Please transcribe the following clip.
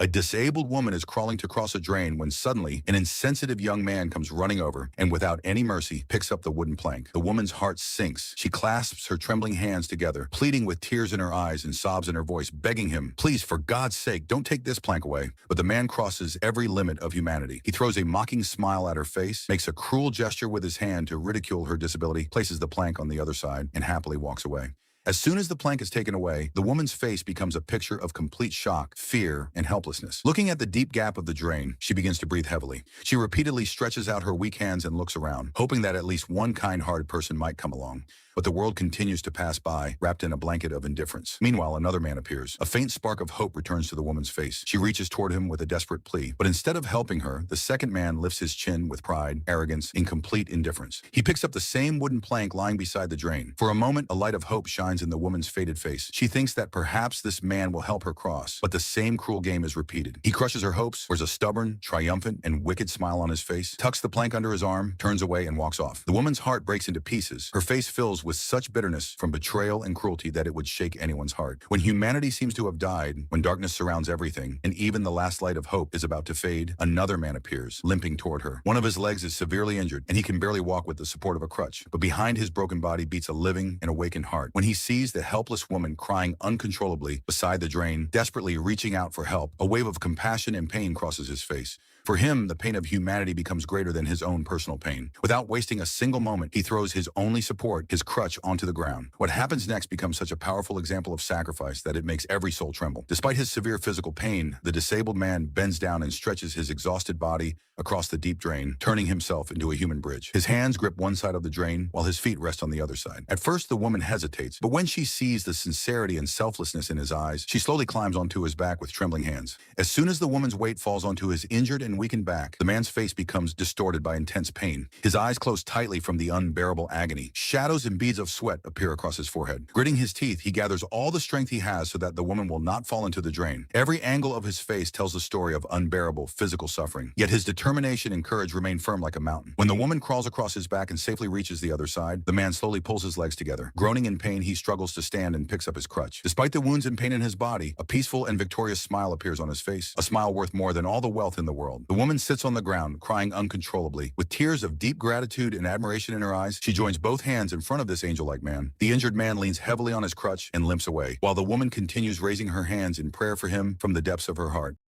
A disabled woman is crawling to cross a drain when suddenly an insensitive young man comes running over and without any mercy picks up the wooden plank. The woman's heart sinks. She clasps her trembling hands together, pleading with tears in her eyes and sobs in her voice, begging him, "Please, for God's sake, don't take this plank away." But the man crosses every limit of humanity. He throws a mocking smile at her face, makes a cruel gesture with his hand to ridicule her disability, places the plank on the other side, and happily walks away. As soon as the plank is taken away, the woman's face becomes a picture of complete shock, fear, and helplessness. Looking at the deep gap of the drain, she begins to breathe heavily. She repeatedly stretches out her weak hands and looks around, hoping that at least one kind-hearted person might come along. But the world continues to pass by, wrapped in a blanket of indifference. Meanwhile, another man appears. A faint spark of hope returns to the woman's face. She reaches toward him with a desperate plea. But instead of helping her, the second man lifts his chin with pride, arrogance, and complete indifference. He picks up the same wooden plank lying beside the drain. For a moment, a light of hope shines in the woman's faded face. She thinks that perhaps this man will help her cross. But the same cruel game is repeated. He crushes her hopes, wears a stubborn, triumphant, and wicked smile on his face, tucks the plank under his arm, turns away, and walks off. The woman's heart breaks into pieces. Her face fills with such bitterness from betrayal and cruelty that it would shake anyone's heart. When humanity seems to have died, when darkness surrounds everything, and even the last light of hope is about to fade, another man appears, limping toward her. One of his legs is severely injured, and he can barely walk with the support of a crutch. But behind his broken body beats a living and awakened heart. When he sees the helpless woman crying uncontrollably beside the drain, desperately reaching out for help, a wave of compassion and pain crosses his face. For him, the pain of humanity becomes greater than his own personal pain. Without wasting a single moment, he throws his only support, his crutch, onto the ground. What happens next becomes such a powerful example of sacrifice that it makes every soul tremble. Despite his severe physical pain, the disabled man bends down and stretches his exhausted body across the deep drain, turning himself into a human bridge. His hands grip one side of the drain, while his feet rest on the other side. At first, the woman hesitates, but when she sees the sincerity and selflessness in his eyes, she slowly climbs onto his back with trembling hands. As soon as the woman's weight falls onto his injured and weakened back, the man's face becomes distorted by intense pain. His eyes close tightly from the unbearable agony. Shadows and beads of sweat appear across his forehead. Gritting his teeth, he gathers all the strength he has so that the woman will not fall into the drain. Every angle of his face tells the story of unbearable physical suffering. Yet his determination and courage remain firm like a mountain. When the woman crawls across his back and safely reaches the other side, the man slowly pulls his legs together. Groaning in pain, he struggles to stand and picks up his crutch. Despite the wounds and pain in his body, a peaceful and victorious smile appears on his face, a smile worth more than all the wealth in the world. The woman sits on the ground, crying uncontrollably. With tears of deep gratitude and admiration in her eyes, she joins both hands in front of this angel-like man. The injured man leans heavily on his crutch and limps away, while the woman continues raising her hands in prayer for him from the depths of her heart.